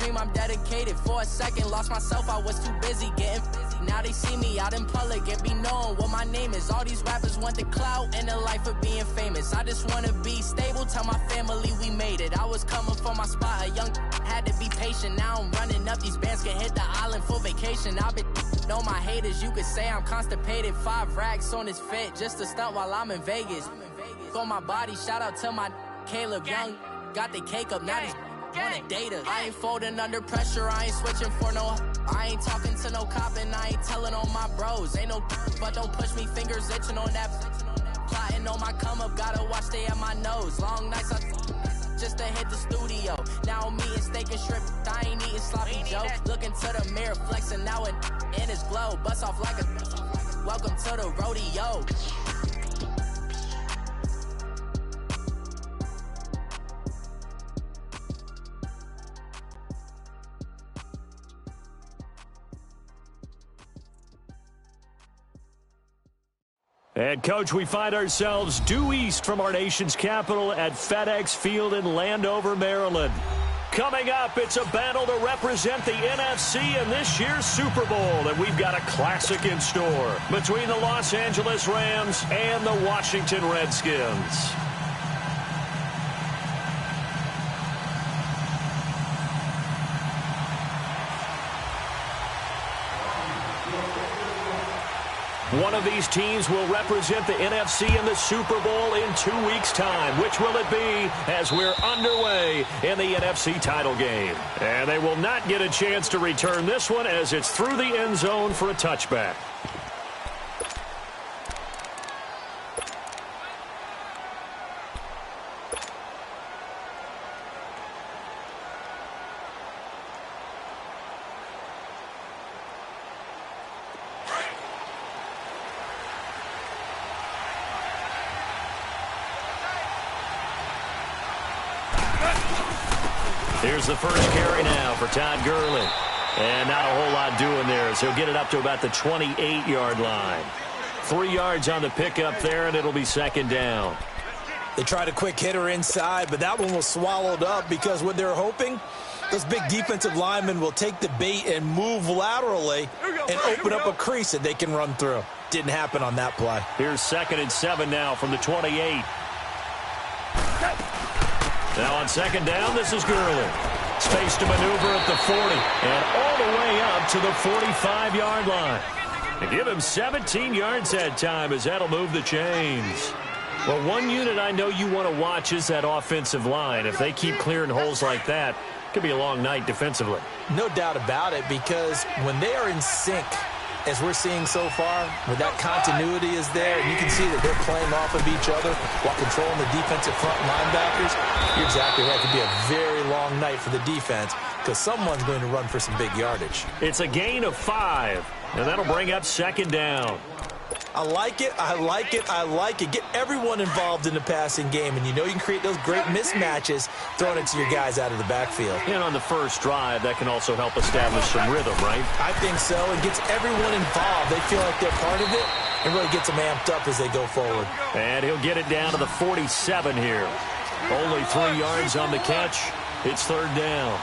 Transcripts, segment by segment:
dream, I'm dedicated. For a second, lost myself, I was too busy getting busy. Now they see me out in public and be knowing what my name is. All these rappers want the clout and the life of being famous. I just wanna be stable, tell my family we made it. I was coming for my spot, a young had to be patient. Now I'm running up, these bands can hit the island for vacation. I've been know my haters, you could say I'm constipated. 5 racks on his fit, just to stunt while I'm in Vegas. On my body, shout out to my Caleb Young. Got the cake up, now he's on the data. I ain't folding under pressure, I ain't switching for no. I ain't talking to no cop and I ain't telling on my bros. Ain't no but don't push me, fingers itching on that. Plotting on my come up, gotta watch stay at my nose. Long nights I just to hit the studio. Now I'm eating steak and shrimp, I ain't eating sloppy Joe. Looking to the mirror, flexing now and in his glow. Bust off like a welcome to the rodeo. And, Coach, we find ourselves due east from our nation's capital at FedEx Field in Landover, Maryland. Coming up, it's a battle to represent the NFC in this year's Super Bowl, and we've got a classic in store between the Los Angeles Rams and the Washington Redskins. One of these teams will represent the NFC in the Super Bowl in 2 weeks' time. Which will it be as we're underway in the NFC title game? And they will not get a chance to return this one as it's through the end zone for a touchback. Here's the first carry now for Todd Gurley. And not a whole lot doing there, so he'll get it up to about the 28-yard line. 3 yards on the pickup there, and it'll be second down. They tried a quick hitter inside, but that one was swallowed up because what they're hoping, those big defensive linemen will take the bait and move laterally and open up a crease that they can run through. Didn't happen on that play. Here's 2nd and 7 now from the 28. Now on second down, this is Gurley. Space to maneuver at the 40 and all the way up to the 45-yard line. And give him 17 yards that time as that'll move the chains. Well, one unit I know you want to watch is that offensive line. If they keep clearing holes like that, it could be a long night defensively. No doubt about it, because when they are in sync, as we're seeing so far, where that continuity is there, and you can see that they're playing off of each other while controlling the defensive front linebackers, you're exactly right. It could be a very long night for the defense because someone's going to run for some big yardage. It's a gain of 5, and that'll bring up second down. I like it. I like it. I like it. Get everyone involved in the passing game, and you know you can create those great mismatches throwing it to your guys out of the backfield. And on the first drive, that can also help establish some rhythm, right? I think so. It gets everyone involved. They feel like they're part of it and really gets them amped up as they go forward. And he'll get it down to the 47 here. Only 3 yards on the catch. It's third down.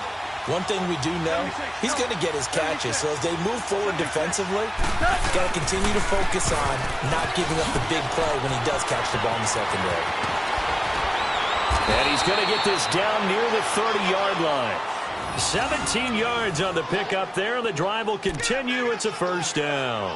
One thing we do know, he's going to get his catches. So as they move forward defensively, got to continue to focus on not giving up the big play when he does catch the ball in the secondary. And he's going to get this down near the 30-yard line. 17 yards on the pickup there, and the drive will continue. It's a first down.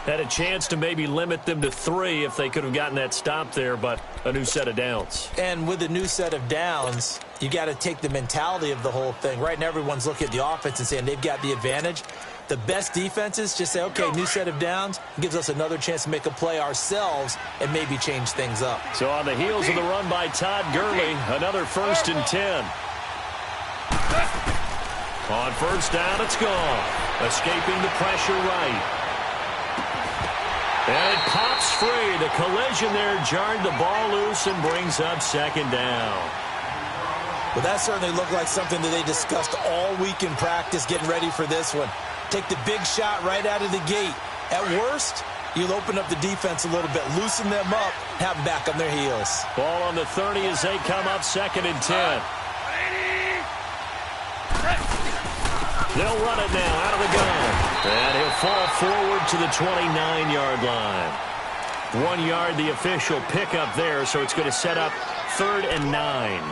Had a chance to maybe limit them to 3 if they could have gotten that stop there, but a new set of downs. And with a new set of downs, you got to take the mentality of the whole thing. Right now, everyone's looking at the offense and saying they've got the advantage. The best defenses just say, okay, new set of downs. It gives us another chance to make a play ourselves and maybe change things up. So on the heels of the run by Todd Gurley, another 1st and 10. On first down, it's gone. Escaping the pressure right. And it pops free. The collision there jarred the ball loose and brings up second down. Well, that certainly looked like something that they discussed all week in practice getting ready for this one. Take the big shot right out of the gate. At worst, you'll open up the defense a little bit, loosen them up, have them back on their heels. Ball on the 30 as they come up 2nd and 10. They'll run it now out of the gun. And he'll fall forward to the 29-yard line. 1 yard, the official pickup there, so it's going to set up 3rd and 9.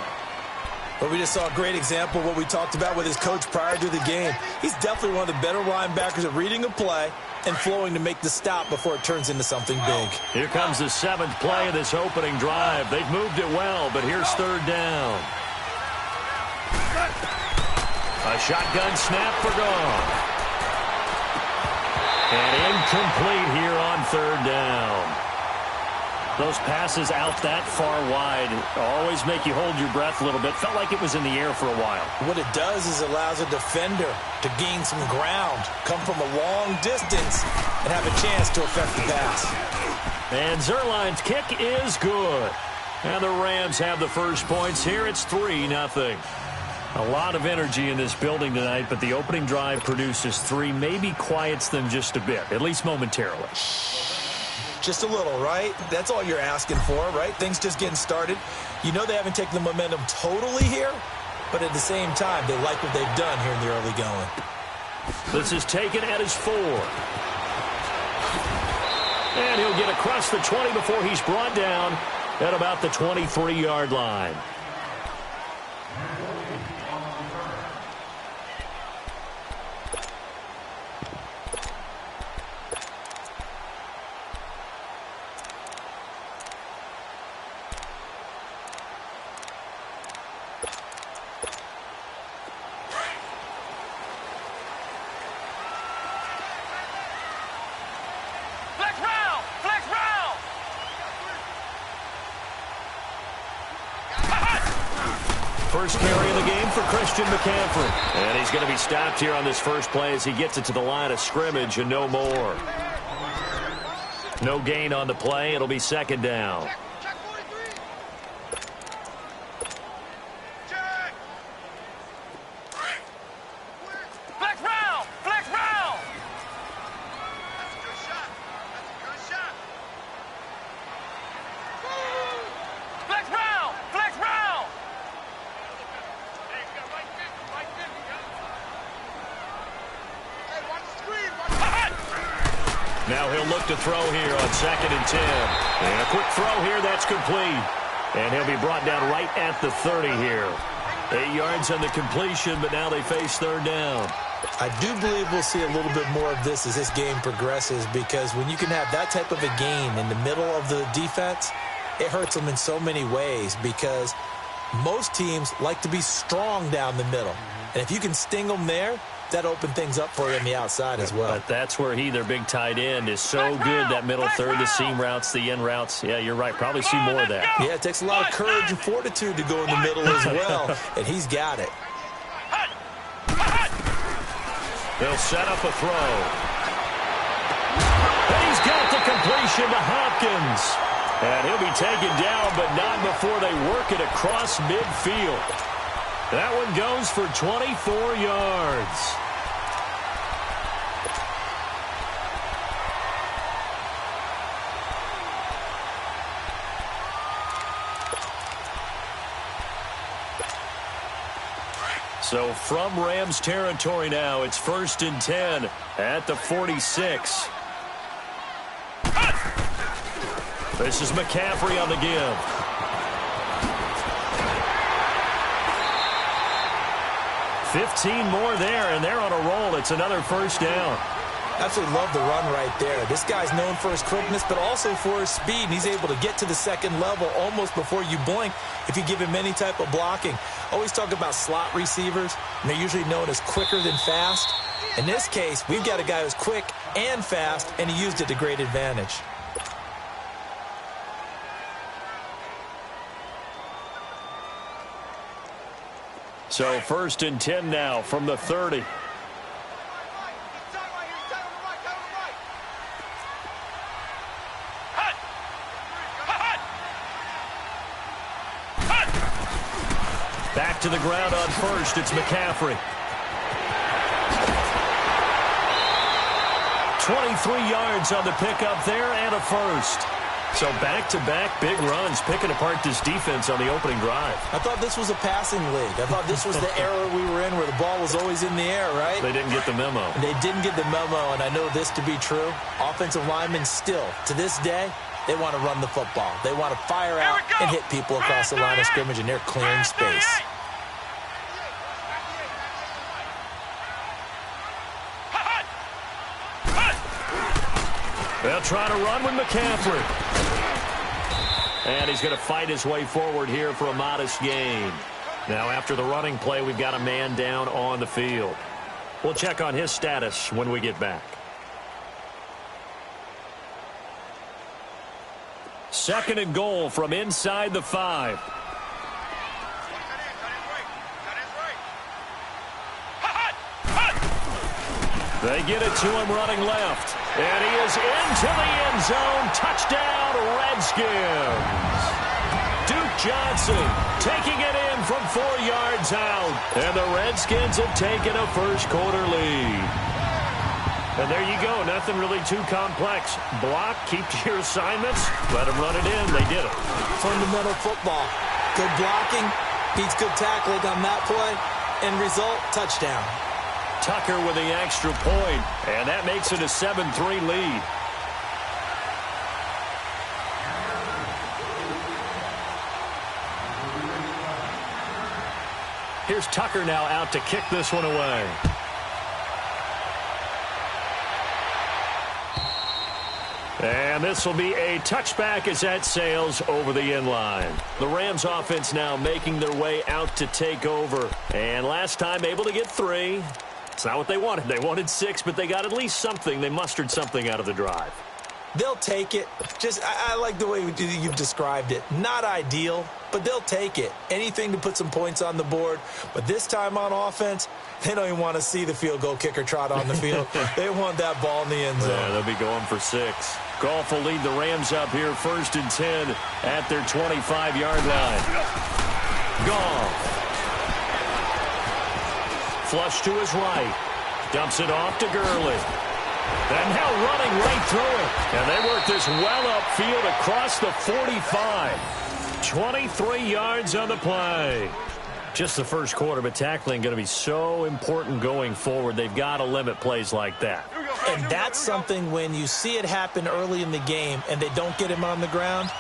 But we just saw a great example of what we talked about with his coach prior to the game. He's definitely one of the better linebackers at reading a play and flowing to make the stop before it turns into something big. Here comes the 7th play of this opening drive. They've moved it well, but here's 3rd down. A shotgun snap for Goff. And incomplete here on 3rd down. Those passes out that far wide always make you hold your breath a little bit. Felt like it was in the air for a while. What it does is it allows a defender to gain some ground, come from a long distance, and have a chance to affect the pass. And Zerline's kick is good. And the Rams have the first points here. It's 3-0. A lot of energy in this building tonight, but the opening drive produces 3, maybe quiets them just a bit, at least momentarily. Just a little, right? That's all you're asking for, right? Things just getting started. You know they haven't taken the momentum totally here, but at the same time, they like what they've done here in the early going. This is taken at his 4. And he'll get across the 20 before he's brought down at about the 23-yard line. First carry of the game for Christian McCaffrey. And he's going to be stopped here on this first play as he gets it to the line of scrimmage and no more. No gain on the play. It'll be 2nd down. Now he'll look to throw here on 2nd and 10. And a quick throw here, that's complete. And he'll be brought down right at the 30 here. 8 yards on the completion, but now they face 3rd down. I do believe we'll see a little bit more of this as this game progresses, because when you can have that type of a gain in the middle of the defense, it hurts them in so many ways, because most teams like to be strong down the middle. And if you can sting them there, that opened things up for you on the outside as well. But that's where their big tight end, is so good, that middle third, the seam routes, the in routes. Yeah, you're right. Probably see more of that. Yeah, it takes a lot of courage and fortitude to go in the middle as well, and he's got it. They'll set up a throw. And he's got the completion to Hopkins. And he'll be taken down, but not before they work it across midfield. That one goes for 24 yards. So from Rams territory now, it's 1st and 10 at the 46. This is McCaffrey on the give. $15 more there, and they're on a roll. It's another 1st down. Absolutely love the run right there. This guy's known for his quickness, but also for his speed. And he's able to get to the 2nd level almost before you blink if you give him any type of blocking. Always talk about slot receivers, and they're usually known as quicker than fast. In this case, we've got a guy who's quick and fast, and he used it to great advantage. So 1st and 10 now from the 30. Back to the ground on 1st. It's McCaffrey. 23 yards on the pickup there and a 1st. So back-to-back big runs, picking apart this defense on the opening drive. I thought this was a passing league. I thought this was the era we were in where the ball was always in the air, right? They didn't get the memo. They didn't get the memo, and I know this to be true. Offensive linemen still, to this day, they want to run the football. They want to fire out and hit people across the line of scrimmage, and they're clearing space. They'll try to run with McCaffrey. And he's going to fight his way forward here for a modest gain. Now, after the running play, we've got a man down on the field. We'll check on his status when we get back. Second and goal from inside the 5. They get it to him running left. And he is into the end zone. Touchdown, Redskins. Duke Johnson taking it in from 4 yards out. And the Redskins have taken a first-quarter lead. And there you go. Nothing really too complex. Block, keep to your assignments, let them run it in. They did it. Fundamental football. Good blocking beats good tackling on that play. End result, touchdown. Tucker with the extra point, and that makes it a 7-3 lead. Here's Tucker now out to kick this one away. And this will be a touchback as that sails over the end line. The Rams offense now making their way out to take over. And last time able to get 3. It's not what they wanted. They wanted 6, but they got at least something. They mustered something out of the drive. They'll take it. I like the way you've described it. Not ideal, but they'll take it. Anything to put some points on the board. But this time on offense, they don't even want to see the field goal kicker trot on the field. They want that ball in the end zone. Yeah, they'll be going for 6. Goff will lead the Rams up here 1st and 10 at their 25-yard line. Goff. Flush to his right. Dumps it off to Gurley. And now running right through it. And they work this well upfield across the 45. 23 yards on the play. Just the first quarter, but tackling going to be so important going forward. They've got to limit plays like that. And that's something when you see it happen early in the game and they don't get him on the ground,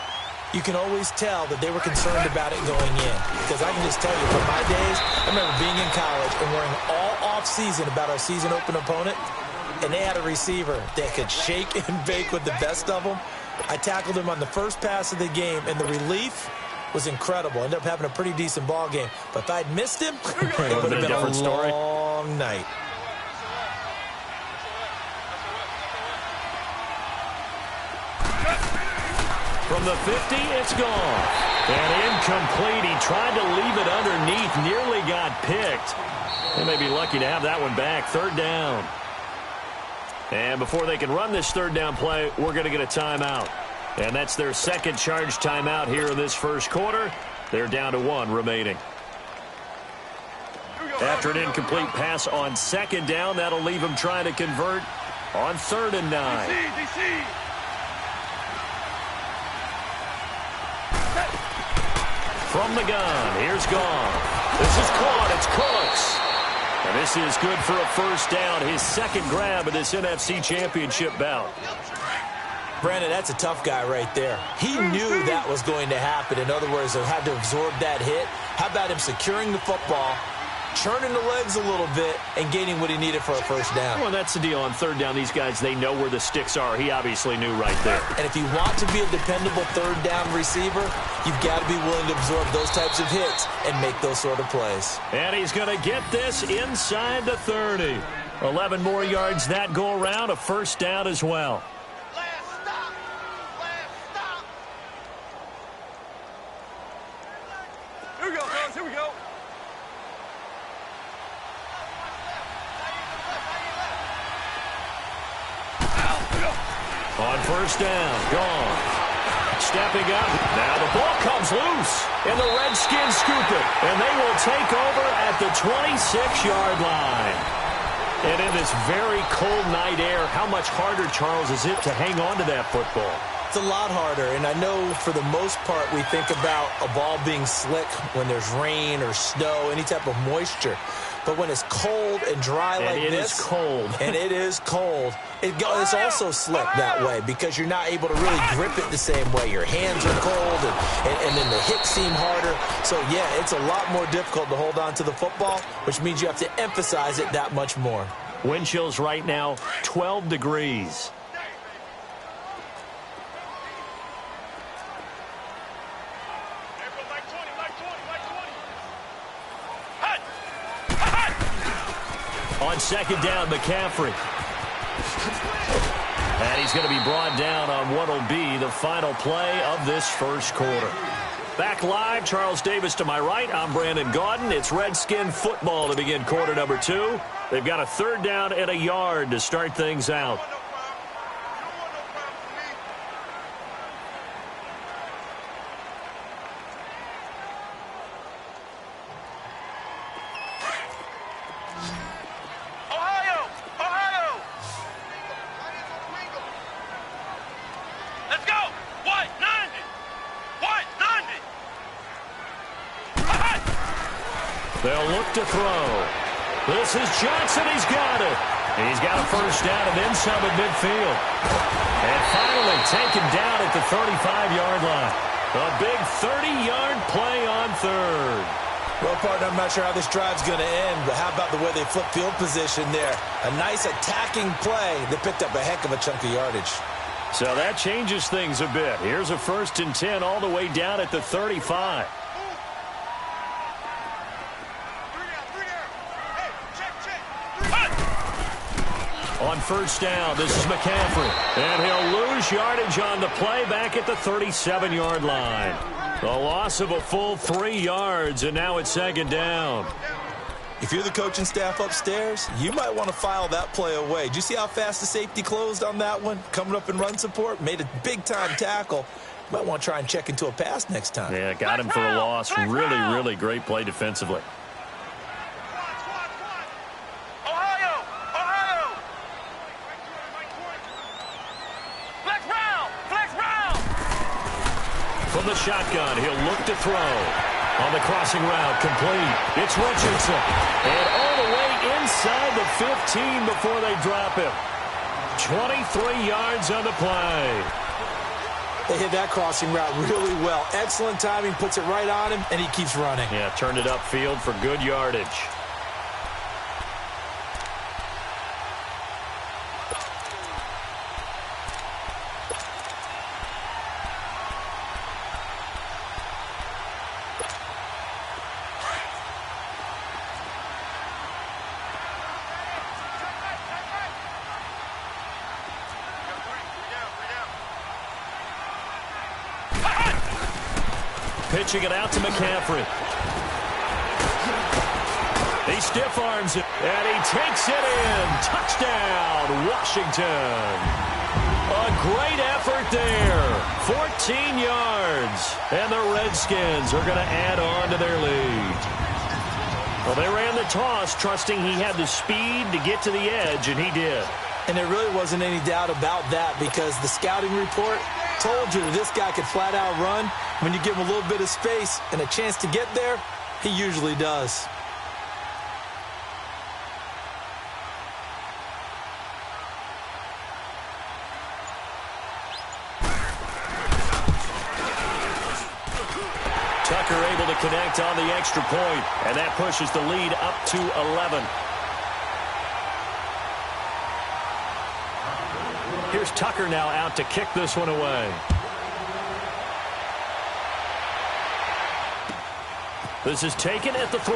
you can always tell that they were concerned about it going in. Because I can just tell you, from my days, I remember being in college and worrying all off-season about our season-open opponent, and they had a receiver that could shake and bake with the best of them. I tackled him on the first pass of the game, and the relief was incredible. Ended up having a pretty decent ball game. But if I'd missed him, it would have been a long night. From the 50, it's gone. And incomplete. He tried to leave it underneath. Nearly got picked. They may be lucky to have that one back. 3rd down. And before they can run this 3rd down play, we're going to get a timeout. And that's their second charge timeout here in this first quarter. They're down to 1 remaining. After an incomplete pass on 2nd down, that'll leave them trying to convert on 3rd and 9. From the gun, here's Goff. This is caught, it's close. And this is good for a 1st down, his 2nd grab of this NFC Championship bout. Brandon, that's a tough guy right there. He knew that was going to happen. In other words, he'll have to absorb that hit. How about him securing the football, churning the legs a little bit, and gaining what he needed for a 1st down? Well, that's the deal. On 3rd down, these guys, they know where the sticks are. He obviously knew right there. And if you want to be a dependable 3rd down receiver, you've got to be willing to absorb those types of hits and make those sort of plays. And he's going to get this inside the 30. 11 more yards that go around, a 1st down as well. Here we go, guys. Here we go. On 1st down, gone. Stepping up. Now the ball comes loose. And the Redskins scoop it. And they will take over at the 26-yard line. And in this very cold night air, how much harder, Charles, is it to hang on to that football? It's a lot harder, and I know for the most part we think about a ball being slick when there's rain or snow, any type of moisture. But when it's cold and dry like this, is cold. and it is cold, it's also slick that way because you're not able to really grip it the same way. Your hands are cold, and then the hits seem harder. So, yeah, it's a lot more difficult to hold on to the football, which means you have to emphasize it that much more. Wind chills right now, 12 degrees. On second down, McCaffrey. And he's going to be brought down on what will be the final play of this first quarter. Back live, Charles Davis to my right. I'm Brandon Gaudin. It's Redskin football to begin quarter number 2. They've got a third down and a yard to start things out. They'll look to throw. This is Johnson. He's got it. He's got a first down and then some at midfield. And finally taken down at the 35-yard line. A big 30-yard play on third. Well, partner, I'm not sure how this drive's going to end, but how about the way they flip field position there? A nice attacking play that picked up a heck of a chunk of yardage. So that changes things a bit. Here's a 1st and 10 all the way down at the 35. On first down, this is McCaffrey. And he'll lose yardage on the play back at the 37-yard line. The loss of a full 3 yards, and now it's second down. If you're the coaching staff upstairs, you might want to file that play away. Did you see how fast the safety closed on that one? Coming up in run support, made a big-time tackle. Might want to try and check into a pass next time. Yeah, got him for a loss. Really, really great play defensively. From the shotgun, he'll look to throw. On the crossing route, complete. It's Richardson. And all the way inside the 15 before they drop him. 23 yards on the play. They hit that crossing route really well. Excellent timing, puts it right on him, and he keeps running. Yeah, turned it upfield for good yardage. Pitching it out to McCaffrey. He stiff arms it, and he takes it in. Touchdown, Washington. A great effort there. 14 yards. And the Redskins are going to add on to their lead. Well, they ran the toss, trusting he had the speed to get to the edge, and he did. And there really wasn't any doubt about that because the scouting report told you that this guy could flat out run. When you give him a little bit of space and a chance to get there, he usually does. Tucker able to connect on the extra point, and that pushes the lead up to 11. Here's Tucker now out to kick this one away. This is taken at the 3.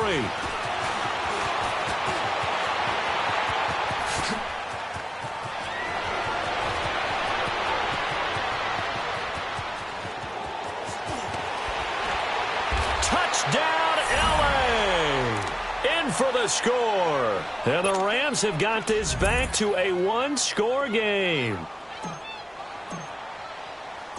Touchdown, LA! In for the score. And the Rams have got this back to a 1-score game.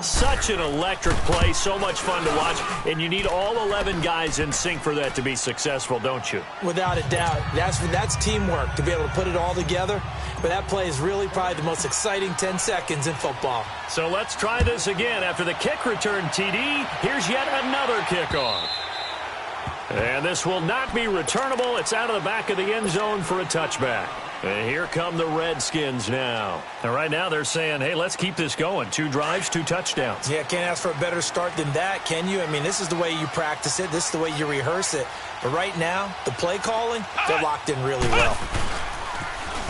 Such an electric play, so much fun to watch, and you need all 11 guys in sync for that to be successful, don't you? Without a doubt. That's teamwork, to be able to put it all together. But that play is really probably the most exciting 10 seconds in football. So let's try this again. After the kick return TD, here's yet another kickoff. And this will not be returnable. It's out of the back of the end zone for a touchback. And here come the Redskins now. And right now they're saying, hey, let's keep this going. 2 drives, 2 touchdowns. Yeah, can't ask for a better start than that, can you? I mean, this is the way you practice it. This is the way you rehearse it. But right now, the play calling, they're locked in really well.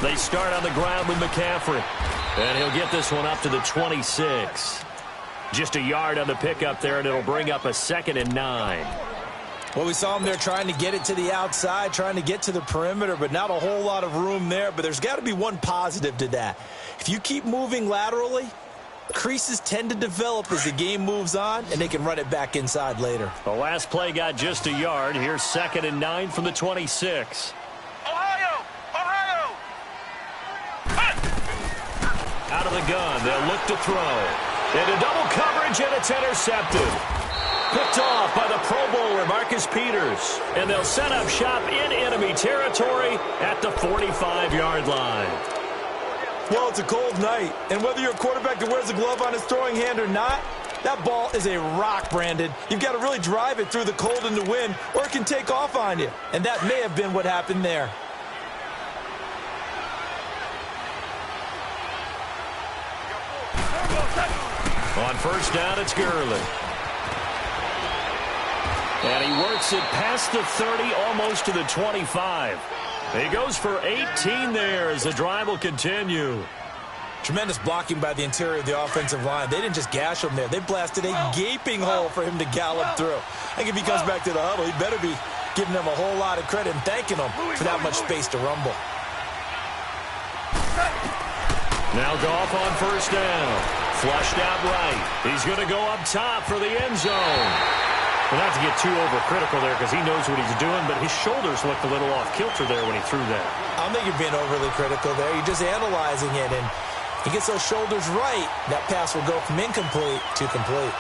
They start on the ground with McCaffrey. And he'll get this one up to the 26. Just a yard on the pickup there, and it'll bring up a 2nd and 9. Well, we saw him there trying to get it to the outside, trying to get to the perimeter, but not a whole lot of room there. But there's got to be one positive to that. If you keep moving laterally, creases tend to develop as the game moves on, and they can run it back inside later. The last play got just a yard. Here's 2nd and 9 from the 26. Ohio! Out of the gun, they'll look to throw. Into double coverage, and it's intercepted. Picked off by the Pro Bowler, Marcus Peters. And they'll set up shop in enemy territory at the 45-yard line. Well, it's a cold night, and whether you're a quarterback that wears a glove on his throwing hand or not, that ball is a rock, Brandon. You've got to really drive it through the cold and the wind, or it can take off on you. And that may have been what happened there. On first down, it's Gurley. And he works it past the 30, almost to the 25. He goes for 18 there as the drive will continue. Tremendous blocking by the interior of the offensive line. They didn't just gash him there. They blasted a gaping hole for him to gallop through. I think if he comes back to the huddle, he better be giving them a whole lot of credit and thanking them for that much space to rumble. Now Goff on first down. Flushed out right. He's going to go up top for the end zone. Well, not to get too overcritical there because he knows what he's doing, but his shoulders looked a little off kilter there when he threw that. I don't think you're being overly critical there. You're just analyzing it, and he gets those shoulders right. That pass will go from incomplete to complete.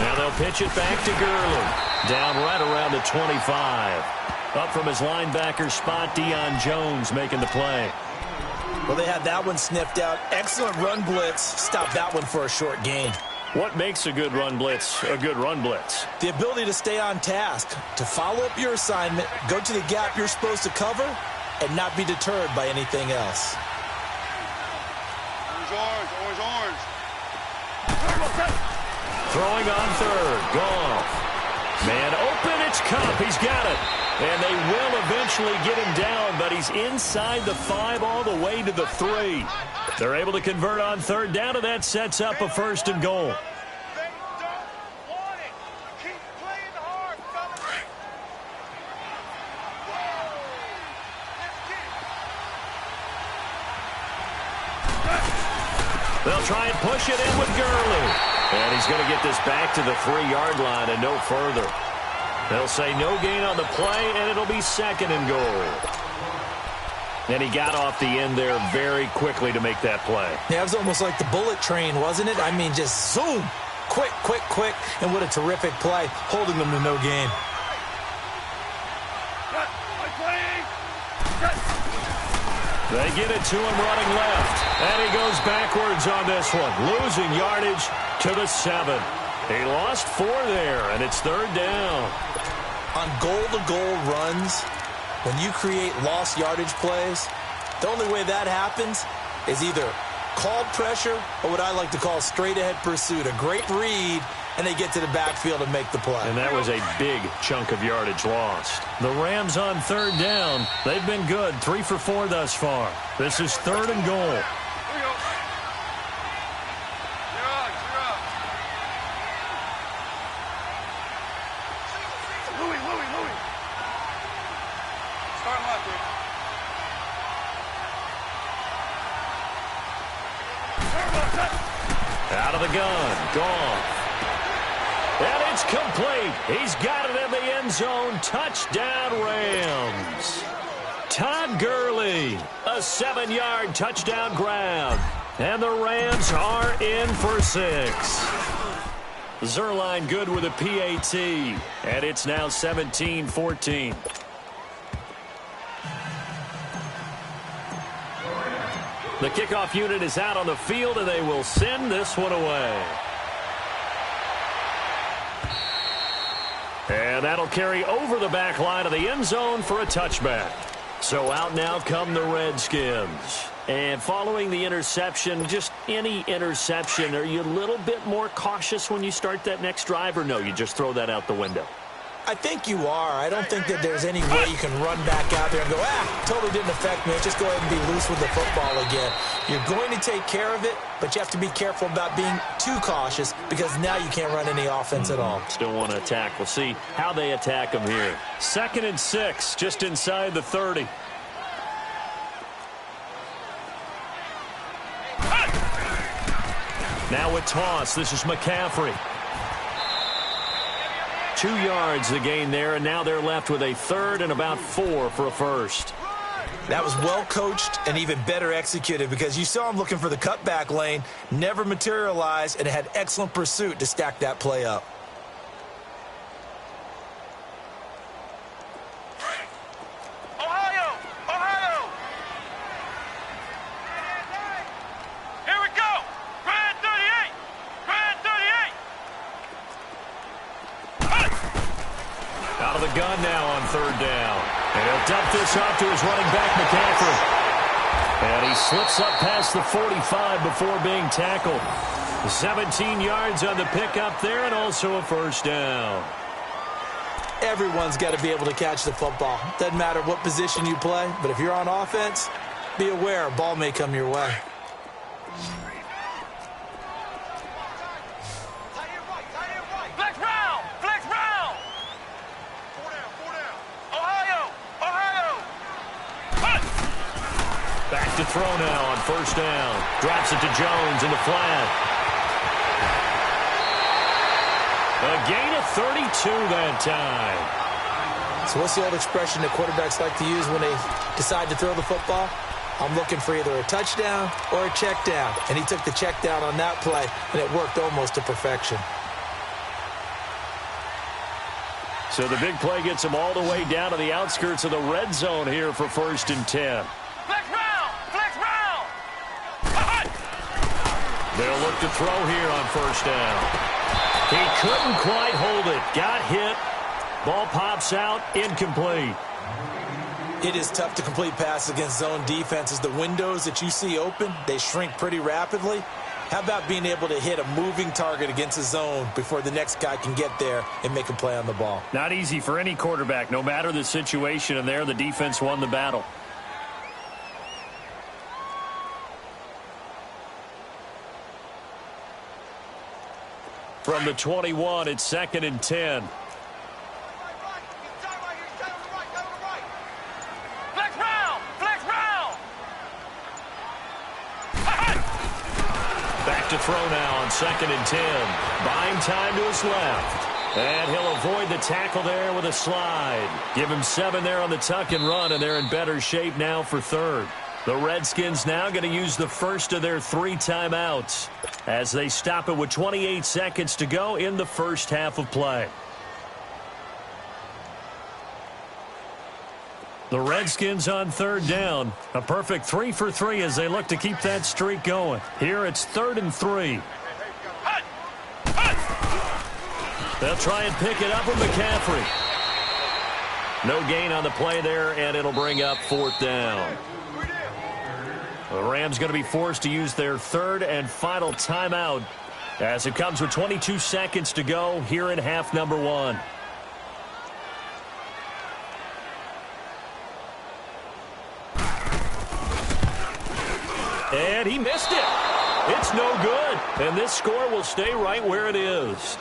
Now they'll pitch it back to Gurley. Down right around the 25. Up from his linebacker spot, Deion Jones making the play. Well, they had that one sniffed out. Excellent run blitz. Stop that one for a short gain. What makes a good run blitz a good run blitz? The ability to stay on task, to follow up your assignment, go to the gap you're supposed to cover, and not be deterred by anything else. Orange. Throwing on third. Goff. Man open. It's Cup. He's got it. And they will eventually get him down, but he's inside the 5 all the way to the 3. They're able to convert on third down, and that sets up a 1st and goal. They don't want it. Keep playing hard, fellas. They'll try and push it in with Gurley. And he's going to get this back to the 3-yard line and no further. They'll say no gain on the play, and it'll be 2nd and goal. And he got off the end there very quickly to make that play. Yeah, it was almost like the bullet train, wasn't it? I mean, just zoom. Quick. And what a terrific play, holding them to no gain. They get it to him running left. And he goes backwards on this one, losing yardage to the 7. He lost 4 there, and it's 3rd down. On goal-to-goal runs, when you create lost yardage plays, the only way that happens is either called pressure or what I like to call straight-ahead pursuit. A great read, and they get to the backfield and make the play. And that was a big chunk of yardage lost. The Rams on 3rd down. They've been good, 3 for 4 thus far. This is 3rd and goal. the gun. Goff. And it's complete. He's got it in the end zone. Touchdown, Rams. Todd Gurley, a 7-yard touchdown grab. And the Rams are in for 6. Zerline good with a PAT. And it's now 17-14. The kickoff unit is out on the field, and they will send this one away. And that'll carry over the back line of the end zone for a touchback. So out now come the Redskins. And following the interception, just any interception, are you a little bit more cautious when you start that next drive, or no, you just throw that out the window? I think you are. I don't think that there's any way you can run back out there and go, totally didn't affect me. Just go ahead and be loose with the football again. You're going to take care of it, but you have to be careful about being too cautious because now you can't run any offense at all. Still want to attack. We'll see how they attack them here. 2nd and 6, just inside the 30. Now a toss. This is McCaffrey. 2 yards the gain there, and now they're left with a 3rd and about 4 for a first. That was well coached and even better executed because you saw him looking for the cutback lane, never materialized, and had excellent pursuit to stack that play up. Ohio! Ohio! Here we go! Grand 38! Grand 38! Out of the gun now on 3rd down. And he'll dump this off to his running back, McCaffrey. And he slips up past the 45 before being tackled. 17 yards on the pickup there and also a first down. Everyone's got to be able to catch the football. Doesn't matter what position you play, but if you're on offense, be aware a ball may come your way. Flex round! Flex round! 4 down. Ohio! Ohio! Back to throw now on 1st down. Drops it to Jones in the flat. A gain of 32 that time. So what's the old expression that quarterbacks like to use when they decide to throw the football? I'm looking for either a touchdown or a check down. And he took the check down on that play, and it worked almost to perfection. So the big play gets him all the way down to the outskirts of the red zone here for 1st and 10. Flex round! Flex round! They'll look to throw here on 1st down. He couldn't quite hold it. Got hit. Ball pops out. Incomplete. It is tough to complete passes against zone defenses. The windows that you see open, they shrink pretty rapidly. How about being able to hit a moving target against a zone before the next guy can get there and make a play on the ball? Not easy for any quarterback, no matter the situation, and there the defense won the battle. From the 21, it's 2nd and 10. Flex round! Flex round! Back to throw now on 2nd and 10. Buying time to his left. And he'll avoid the tackle there with a slide. Give him 7 there on the tuck and run, and they're in better shape now for 3rd. The Redskins now going to use the first of their 3 timeouts as they stop it with 28 seconds to go in the first half of play. The Redskins on 3rd down. A perfect 3 for 3 as they look to keep that streak going. Here it's 3rd and 3. They'll try and pick it up with McCaffrey. No gain on the play there, and it'll bring up 4th down. The Rams going to be forced to use their 3rd and final timeout as it comes with 22 seconds to go here in half number 1. And he missed it. It's no good. And this score will stay right where it is.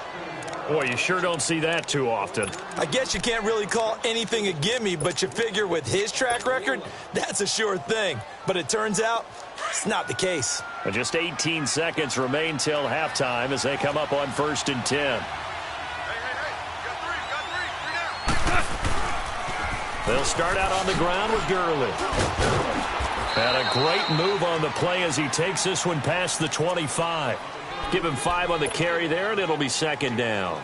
Boy, you sure don't see that too often. I guess you can't really call anything a gimme, but you figure with his track record, that's a sure thing. But it turns out, it's not the case. And just 18 seconds remain till halftime as they come up on 1st and 10. They'll start out on the ground with Gurley. And a great move on the play as he takes this one past the 25. Give him 5 on the carry there, and it'll be 2nd down.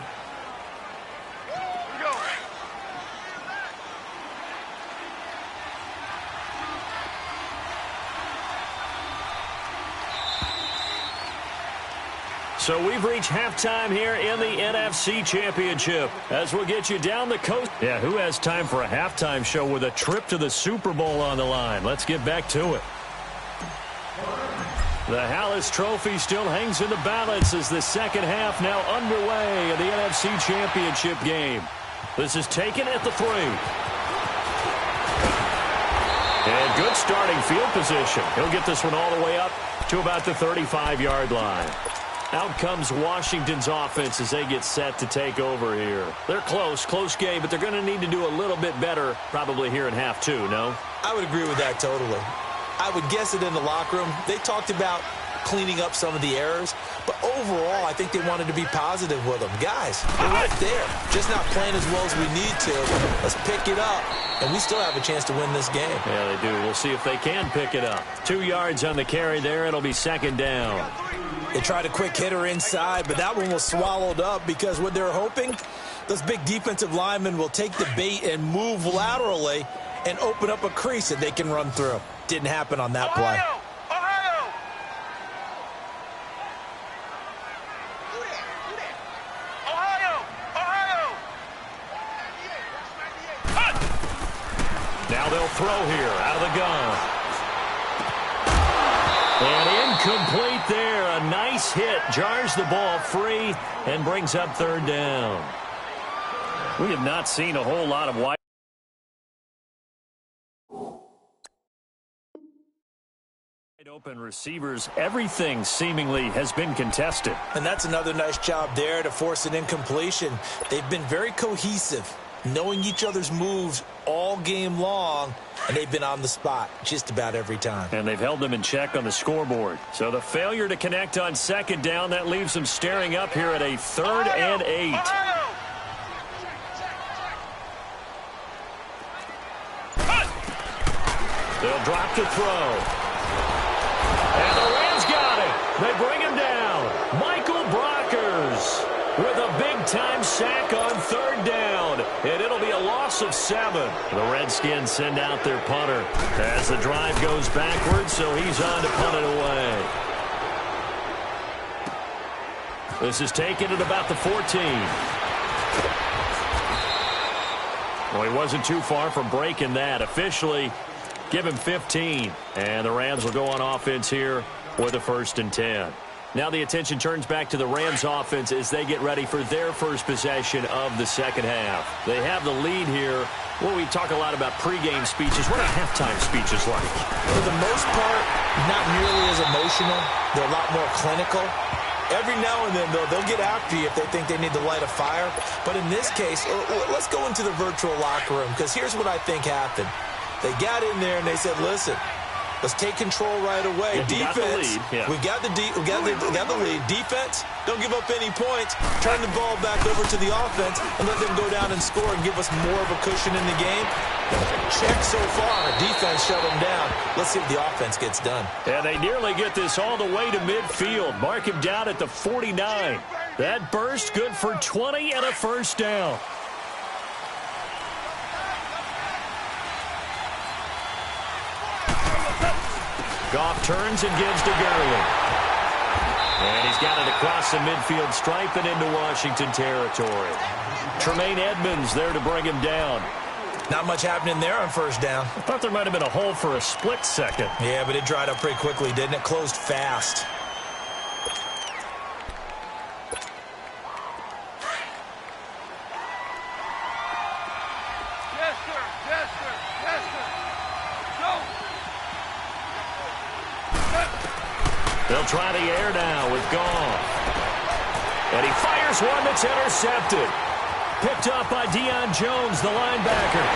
So we've reached halftime here in the NFC Championship as we'll get you down the coast. Yeah, who has time for a halftime show with a trip to the Super Bowl on the line? Let's get back to it. The Hallis Trophy still hangs in the balance as the second half now underway in the NFC Championship game. This is taken at the 3. And good starting field position. He'll get this one all the way up to about the 35-yard line. Out comes Washington's offense as they get set to take over here. They're close game, but they're going to need to do a little bit better probably here in half 2, no? I would agree with that totally. I would guess it in the locker room. They talked about cleaning up some of the errors, but overall, I think they wanted to be positive with them. Guys, we're right there. Just not playing as well as we need to. Let's pick it up, and we still have a chance to win this game. Yeah, they do. We'll see if they can pick it up. 2 yards on the carry there. It'll be 2nd down. They tried a quick hitter inside, but that one was swallowed up because what they're hoping, those big defensive linemen will take the bait and move laterally and open up a crease that they can run through. Didn't happen on that play. Now they'll throw here out of the gun. And incomplete there. A nice hit. Jars the ball free and brings up 3rd down. We have not seen a whole lot of wide open receivers. Everything seemingly has been contested. And that's another nice job there to force an incompletion. They've been very cohesive, knowing each other's moves all game long, and they've been on the spot just about every time. And they've held them in check on the scoreboard. So the failure to connect on 2nd down, that leaves them staring up here at a 3rd and 8. They'll drop to throw. And the Rams got it. They bring him down. Michael Brockers with a big-time sack on 3rd down. And it'll be a loss of 7. The Redskins send out their punter as the drive goes backwards, so he's on to punt it away. This is taken at about the 14. Well, he wasn't too far from breaking that. Officially, give him 15. And the Rams will go on offense here with a 1st and 10. Now the attention turns back to the Rams offense as they get ready for their first possession of the second half. They have the lead here. Well, we talk a lot about pregame speeches. What are halftime speeches like? For the most part, not nearly as emotional. They're a lot more clinical. Every now and then, though, they'll get after you if they think they need to light a fire. But in this case, let's go into the virtual locker room, because here's what I think happened. They got in there and they said, listen, let's take control right away. Yeah, defense, we got the lead. Defense, don't give up any points. Turn the ball back over to the offense and let them go down and score and give us more of a cushion in the game. Check so far. Defense shut them down. Let's see if the offense gets done. And they nearly get this all the way to midfield. Mark him down at the 49. That burst good for 20 and a 1st down. Goff turns and gives to Gurley. And he's got it across the midfield stripe and into Washington territory. Tremaine Edmonds there to bring him down. Not much happening there on 1st down. I thought there might have been a hole for a split second. Yeah, but it dried up pretty quickly, didn't it? Closed fast. Yes, sir. Yes, sir. Yes, sir. Go. They'll try the air now with Goff. And he fires one that's intercepted. Picked up by Deion Jones, the linebacker.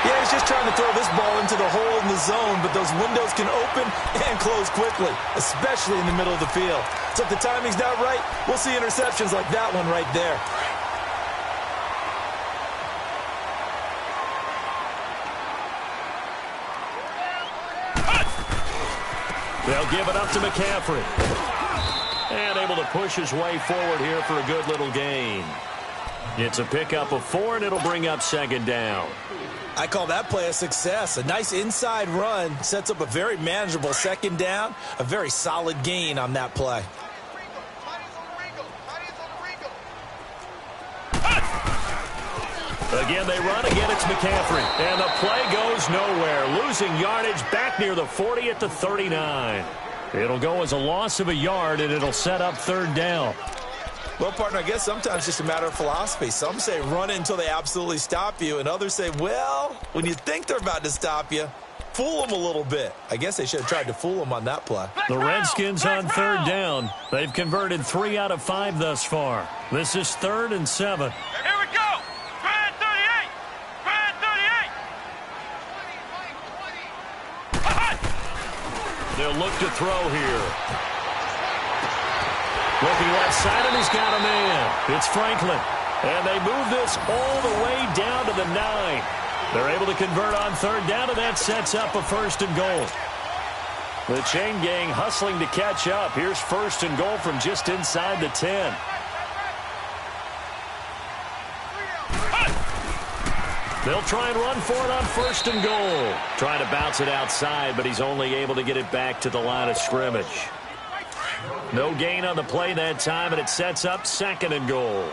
Yeah, he's just trying to throw this ball into the hole in the zone, but those windows can open and close quickly, especially in the middle of the field. So if the timing's not right, we'll see interceptions like that one right there. They'll give it up to McCaffrey. And able to push his way forward here for a good little gain. It's a pickup of 4, and it'll bring up second down. I call that play a success. A nice inside run sets up a very manageable second down. A very solid gain on that play. Again, they run. Again, it's McCaffrey. And the play goes nowhere. Losing yardage back near the 40 at the 39. It'll go as a loss of a yard, and it'll set up third down. Well, partner, I guess sometimes it's just a matter of philosophy. Some say run it until they absolutely stop you, and others say, well, when you think they're about to stop you, fool them a little bit. I guess they should have tried to fool them on that play. The Redskins on third down. They've converted 3 out of 5 thus far. This is 3rd and 7. Here we go. Brad 38. Brad 38. They'll look to throw here. Looking left side, and he's got a man. It's Franklin. And they move this all the way down to the 9. They're able to convert on third down, and that sets up a 1st and goal. The chain gang hustling to catch up. Here's 1st and goal from just inside the 10. They'll try and run for it on 1st and goal. Trying to bounce it outside, but he's only able to get it back to the line of scrimmage. No gain on the play that time, and it sets up 2nd and goal.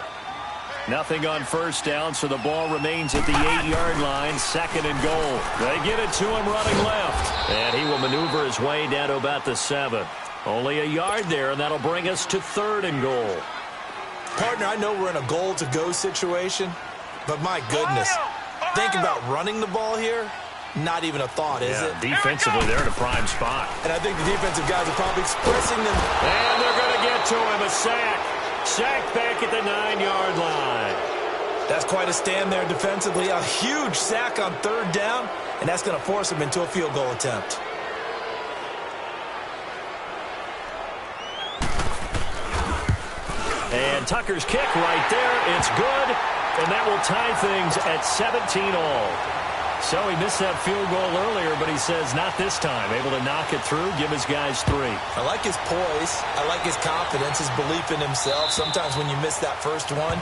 Nothing on 1st down, so the ball remains at the 8-yard line. 2nd and goal. They get it to him running left. And he will maneuver his way down to about the 7. Only a yard there, and that'll bring us to 3rd and goal. Partner, I know we're in a goal-to-go situation, but my goodness, think about running the ball here. Not even a thought, is it? Defensively, they're in a prime spot. And I think the defensive guys are probably expressing them. And they're going to get to him. A sack. Sack back at the 9-yard line. That's quite a stand there defensively. A huge sack on 3rd down, and that's going to force him into a field goal attempt. And Tucker's kick right there. It's good, and that will tie things at 17 all. So he missed that field goal earlier, but he says not this time. Able to knock it through, give his guys 3. I like his poise. I like his confidence, his belief in himself. Sometimes when you miss that first one,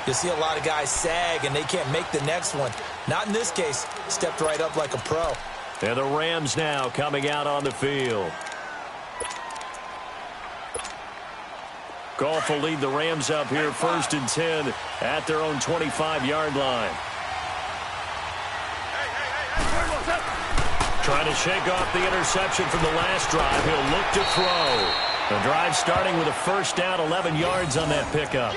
you see a lot of guys sag, and they can't make the next one. Not in this case. Stepped right up like a pro. And the Rams now coming out on the field. Goff will lead the Rams up here 1st and 10 at their own 25-yard line. Trying to shake off the interception from the last drive. He'll look to throw. The drive starting with a 1st down, 11 yards on that pickup.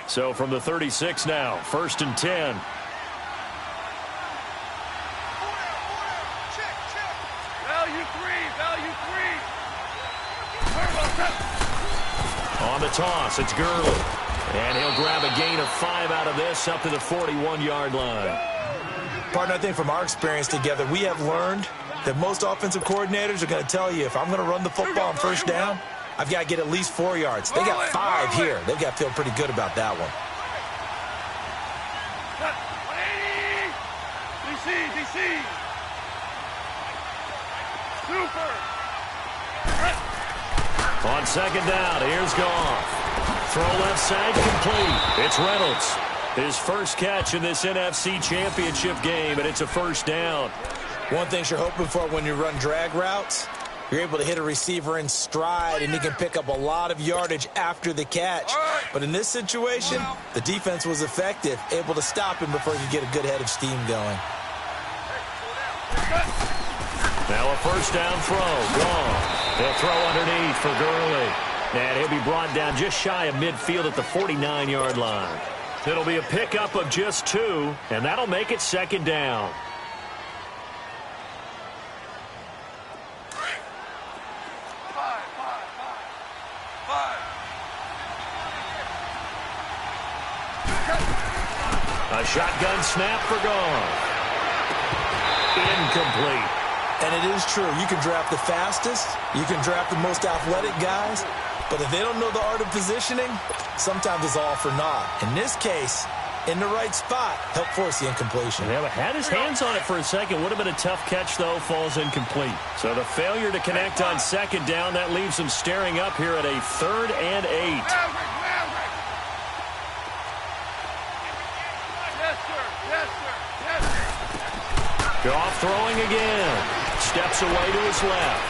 So from the 36 now, 1st and 10. Value 3. On the toss, it's Gurley. And he'll grab a gain of 5 out of this up to the 41-yard line. Partner, I think from our experience together, we have learned that most offensive coordinators are going to tell you, if I'm going to run the football on 1st down, I've got to get at least 4 yards. They got 5 here. They've got to feel pretty good about that one. DC. Super. On 2nd down, here's Goff. Throw left side complete. It's Reynolds. His first catch in this NFC Championship game, and it's a 1st down. One thing you're hoping for when you run drag routes, you're able to hit a receiver in stride, and he can pick up a lot of yardage after the catch. But in this situation, the defense was effective, able to stop him before he could get a good head of steam going. Now a 1st down throw. Gone. They'll throw underneath for Gurley. And he'll be brought down just shy of midfield at the 49-yard line. It'll be a pickup of just 2, and that'll make it 2nd down. A shotgun snap for Goff. Incomplete. And it is true. You can draft the fastest. You can draft the most athletic guys. But if they don't know the art of positioning, sometimes it's all for naught. In this case, in the right spot, help force the incompletion. Yeah, but had his hands on it for a second. Would have been a tough catch, though. Falls incomplete. So the failure to connect on second down, that leaves him staring up here at a 3rd and 8. Goff throwing again. Steps away to his left.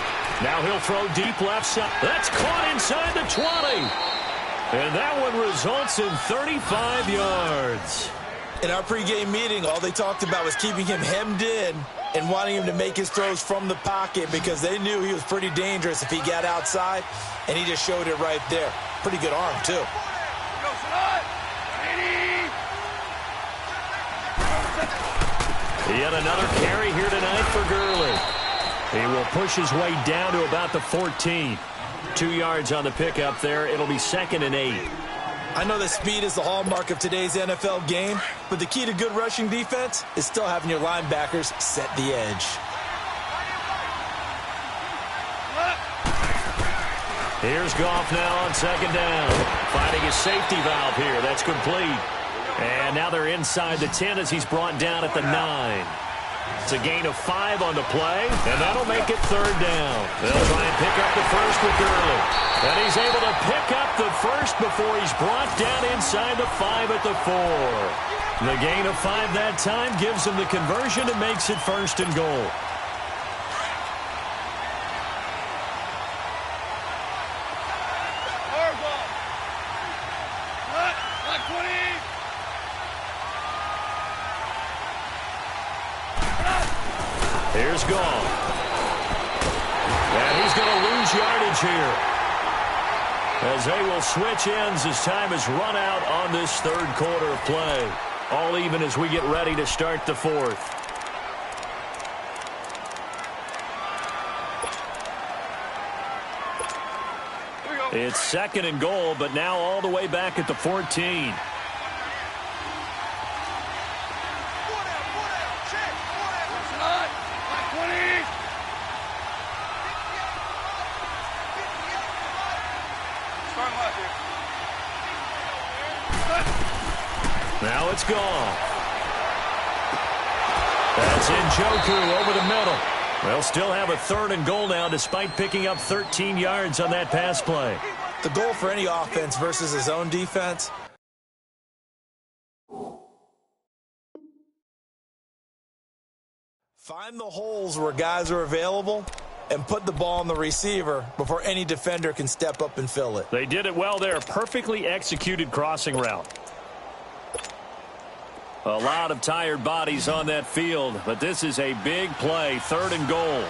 Now he'll throw deep left side. That's caught inside the 20. And that one results in 35 yards. In our pregame meeting, all they talked about was keeping him hemmed in and wanting him to make his throws from the pocket because they knew he was pretty dangerous if he got outside, and he just showed it right there. Pretty good arm, too. Yet another carry here tonight for Gurley. He will push his way down to about the 14. 2 yards on the pickup there. It'll be 2nd and 8. I know that speed is the hallmark of today's NFL game, but the key to good rushing defense is still having your linebackers set the edge. Here's Goff now on 2nd down. Finding his safety valve here. That's complete. And now they're inside the 10 as he's brought down at the 9. It's a gain of 5 on the play, and that'll make it 3rd down. They'll try and pick up the first with Gurley. And he's able to pick up the first before he's brought down inside the 5 at the 4. The gain of 5 that time gives him the conversion and makes it 1st and goal. Here's Goff. And he's going to lose yardage here, as they will switch ends as time has run out on this 3rd quarter of play. All even as we get ready to start the 4th. It's 2nd and goal, but now all the way back at the 14. Now it's gone. That's Njoku over the middle. They'll still have a 3rd and goal now despite picking up 13 yards on that pass play. The goal for any offense versus his own defense. Find the holes where guys are available and put the ball on the receiver before any defender can step up and fill it. They did it well there. Perfectly executed crossing route. A lot of tired bodies on that field, but this is a big play. 3rd and goal.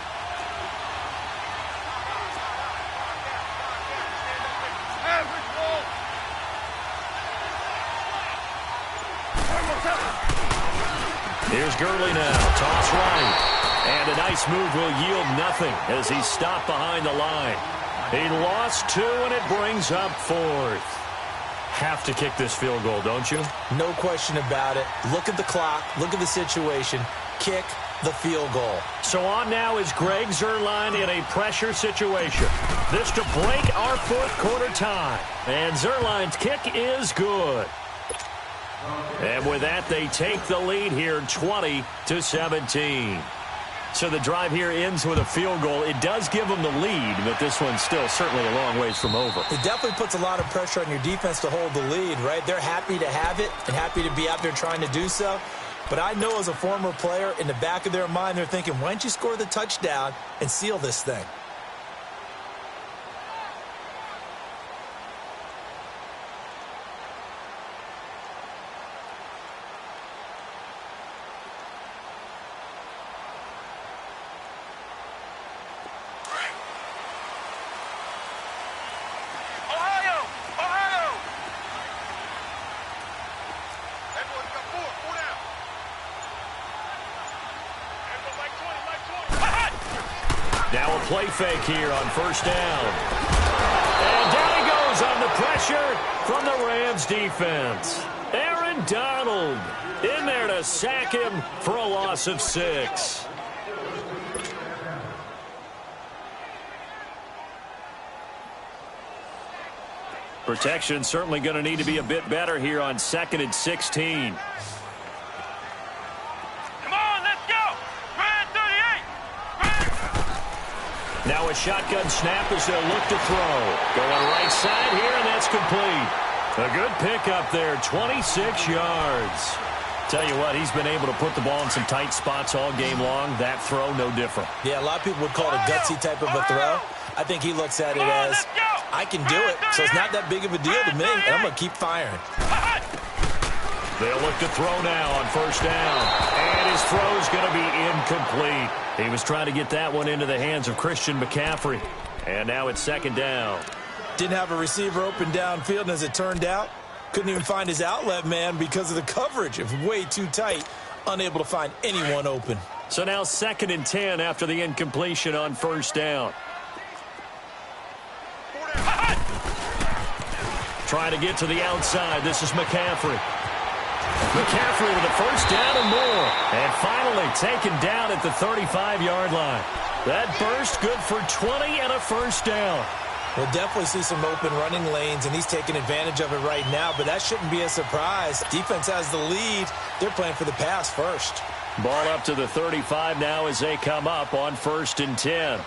Here's Gurley now. Toss right. And a nice move will yield nothing as he's stopped behind the line. He lost 2, and it brings up 4th. Have to kick this field goal, don't you? No question about it. Look at the clock. Look at the situation. Kick the field goal. So on now is Greg Zuerlein in a pressure situation. This to break our 4th quarter tie. And Zuerlein's kick is good. And with that, they take the lead here 20-17. So the drive here ends with a field goal. It does give them the lead, but this one's still certainly a long ways from over. It definitely puts a lot of pressure on your defense to hold the lead, right? They're happy to have it and happy to be out there trying to do so. But I know as a former player, in the back of their mind, they're thinking, why don't you score the touchdown and seal this thing? Now a play fake here on 1st down. And down he goes on the pressure from the Rams defense. Aaron Aaron Donald in there to sack him for a loss of 6. Protection certainly going to need to be a bit better here on 2nd and 16. Come on, let's go! Red 38! Now a shotgun snap as they'll look to throw. Going right side here, and that's complete. A good pickup there, 26 yards. Tell you what, he's been able to put the ball in some tight spots all game long. That throw, no different. Yeah, a lot of people would call it a gutsy type of a throw. I think he looks at it as, I can do it, so it's not that big of a deal to me, and I'm going to keep firing. They'll look to throw now on 1st down. And his throw's going to be incomplete. He was trying to get that one into the hands of Christian McCaffrey. And now it's 2nd down. Didn't have a receiver open downfield, and as it turned out, couldn't even find his outlet man because of the coverage. It was way too tight, unable to find anyone open. So now 2nd and 10 after the incompletion on 1st down. Trying to get to the outside. This is McCaffrey. McCaffrey with a 1st down and more. And finally taken down at the 35-yard line. That burst good for 20 and a 1st down. We'll definitely see some open running lanes, and he's taking advantage of it right now, but that shouldn't be a surprise. Defense has the lead. They're playing for the pass first. Ball up to the 35 now as they come up on 1st and 10.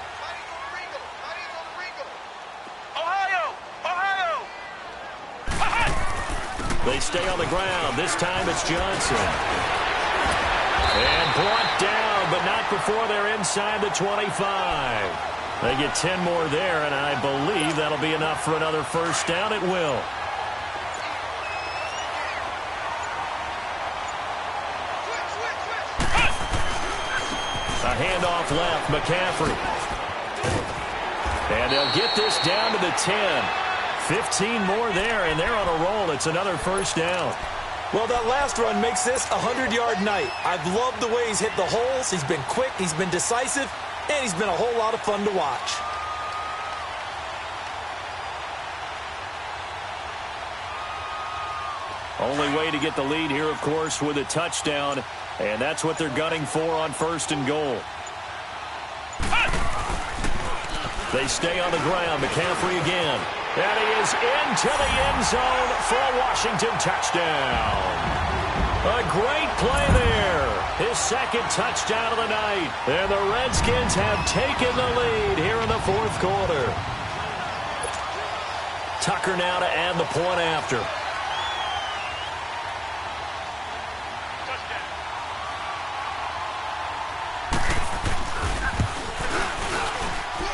They stay on the ground. This time it's Johnson. And brought down, but not before they're inside the 25. They get 10 more there, and I believe that'll be enough for another 1st down. It will. A handoff left, McCaffrey. And they'll get this down to the 10. 15 more there, and they're on a roll. It's another 1st down. Well, that last run makes this a 100-yard night. I've loved the way he's hit the holes. He's been quick, he's been decisive, and he's been a whole lot of fun to watch. Only way to get the lead here, of course, with a touchdown, and that's what they're gunning for on 1st and goal. They stay on the ground. McCaffrey again. And he is into the end zone for a Washington touchdown. A great play there. His 2nd touchdown of the night. And the Redskins have taken the lead here in the 4th quarter. Tucker now to add the point after.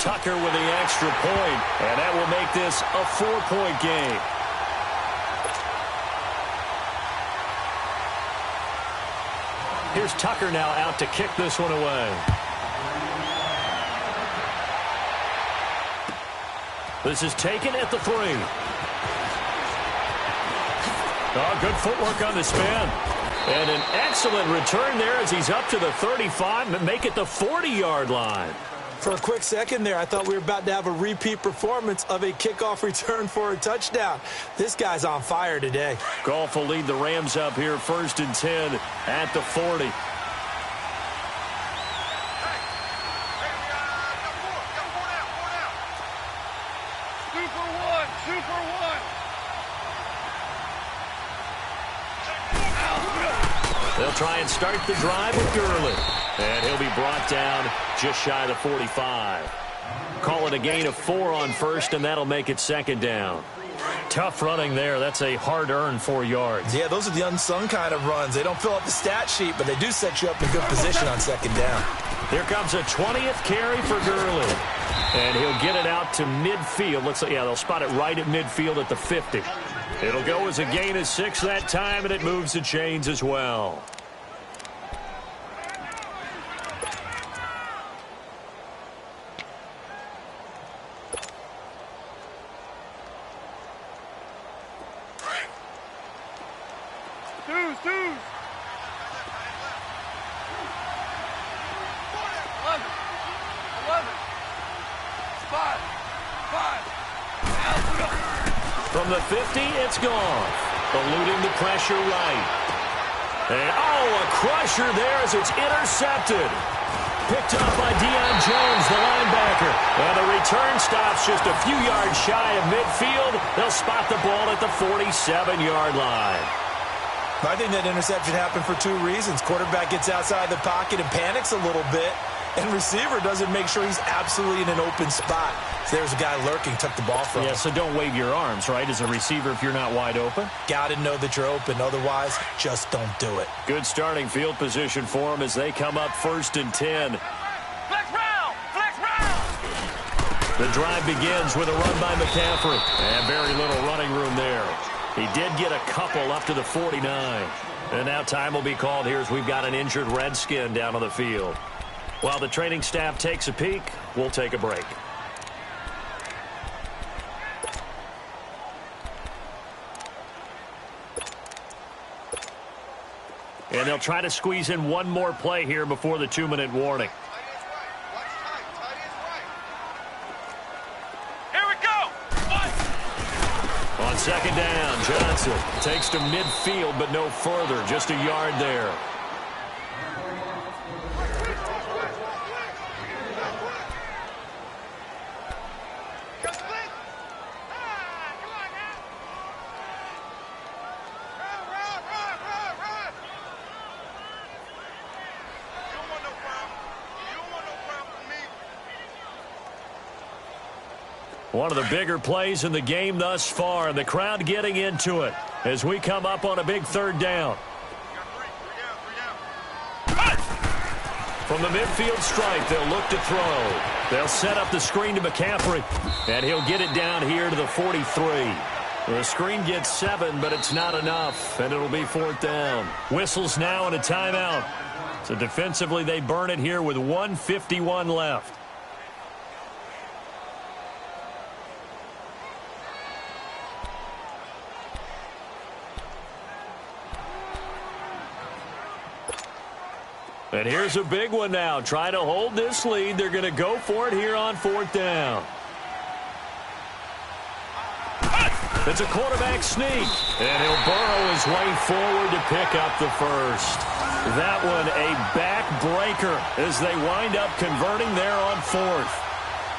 Tucker with the extra point, and that will make this a 4-point game. Here's Tucker now out to kick this one away. This is taken at the 3. Oh, good footwork on the spin. And an excellent return there as he's up to the 35 and make it the 40-yard line. For a quick second there, I thought we were about to have a repeat performance of a kickoff return for a touchdown. This guy's on fire today. Goff will lead the Rams up here 1st and 10 at the 40. They'll try and start the drive with Gurley. And he'll be brought down just shy of the 45. Call it a gain of 4 on 1st, and that'll make it 2nd down. Tough running there. That's a hard-earned 4 yards. Yeah, those are the unsung kind of runs. They don't fill up the stat sheet, but they do set you up in a good position on 2nd down. Here comes a 20th carry for Gurley. And he'll get it out to midfield. Looks like, yeah, they'll spot it right at midfield at the 50. It'll go as a gain of 6 that time, and it moves the chains as well. From the 50, it's gone. eluding the pressure right. And, a crusher there as it's intercepted. Picked up by Deion Jones, the linebacker. And the return stops just a few yards shy of midfield. They'll spot the ball at the 47-yard line. I think that interception happened for two reasons. Quarterback gets outside the pocket and panics a little bit. And receiver doesn't make sure he's absolutely in an open spot. So there's a guy lurking, took the ball from him. Yeah, so don't wave your arms, right, as a receiver if you're not wide open? Got to know that you're open. Otherwise, just don't do it. Good starting field position for them as they come up 1st and 10. Flex round! Flex round! The drive begins with a run by McCaffrey. And very little running room there. He did get a couple up to the 49. And now time will be called here as we've got an injured Redskin down on the field. While the training staff takes a peek, we'll take a break. And they'll try to squeeze in one more play here before the 2-minute warning. Here we go! On 2nd down, Johnson takes to midfield, but no further, just a yard there. One of the bigger plays in the game thus far, and the crowd getting into it as we come up on a big 3rd down. From the midfield stripe, they'll look to throw. They'll set up the screen to McCaffrey, and he'll get it down here to the 43. The screen gets 7, but it's not enough, and it'll be 4th down. Whistles now and a timeout. So defensively, they burn it here with 1:51 left. And here's a big one now. Trying to hold this lead. They're going to go for it here on 4th down. It's a quarterback sneak. And he'll burrow his way forward to pick up the first. That one a backbreaker as they wind up converting there on 4th.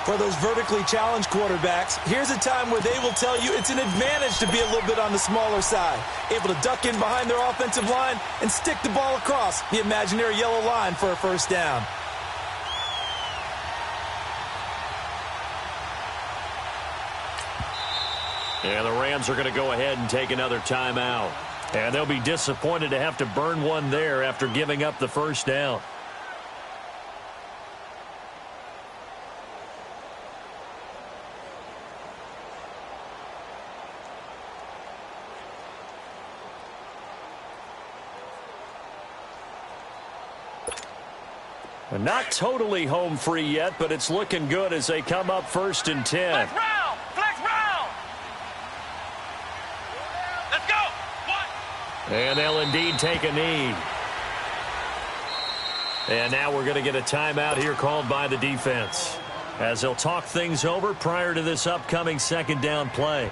For those vertically challenged quarterbacks, here's a time where they will tell you it's an advantage to be a little bit on the smaller side. Able to duck in behind their offensive line and stick the ball across the imaginary yellow line for a first down. And the Rams are going to go ahead and take another timeout. And they'll be disappointed to have to burn one there after giving up the first down. Not totally home free yet, but it's looking good as they come up 1st and 10. Flex round! Flex round! Let's go! What? And they'll indeed take a knee. And now we're going to get a timeout here called by the defense as they'll talk things over prior to this upcoming 2nd down play.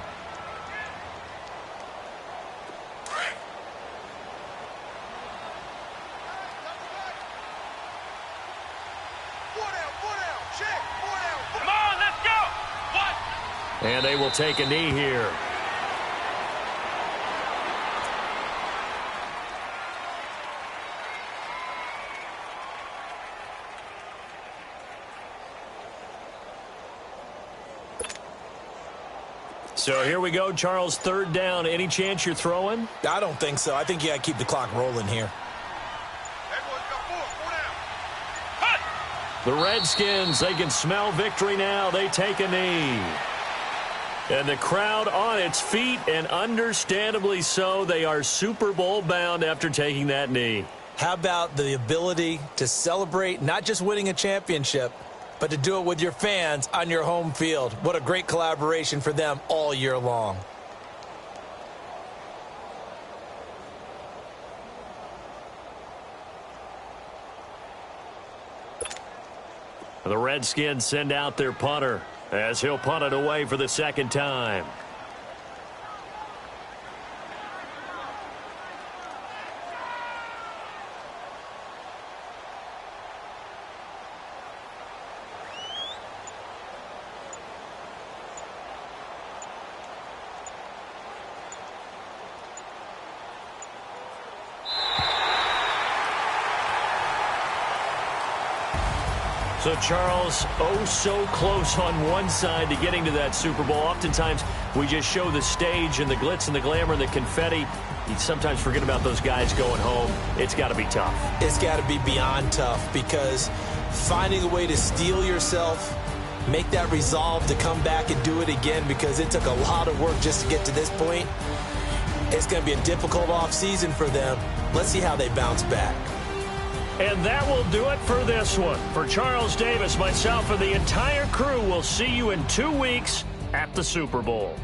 And they will take a knee here. So here we go, Charles, 3rd down. Any chance you're throwing? I don't think so. I think you got to keep the clock rolling here. The Redskins, they can smell victory now. They take a knee. And the crowd on its feet, and understandably so. They are Super Bowl bound after taking that knee. How about the ability to celebrate not just winning a championship, but to do it with your fans on your home field? What a great collaboration for them all year long. The Redskins send out their punter as he'll punt it away for the 2nd time. So, Charles, oh so close on one side to getting to that Super Bowl. Oftentimes, we just show the stage and the glitz and the glamour and the confetti. You sometimes forget about those guys going home. It's got to be tough. It's got to be beyond tough, because finding a way to steel yourself, make that resolve to come back and do it again, because it took a lot of work just to get to this point. It's going to be a difficult offseason for them. Let's see how they bounce back. And that will do it for this one. For Charles Davis, myself, and the entire crew, we'll see you in 2 weeks at the Super Bowl.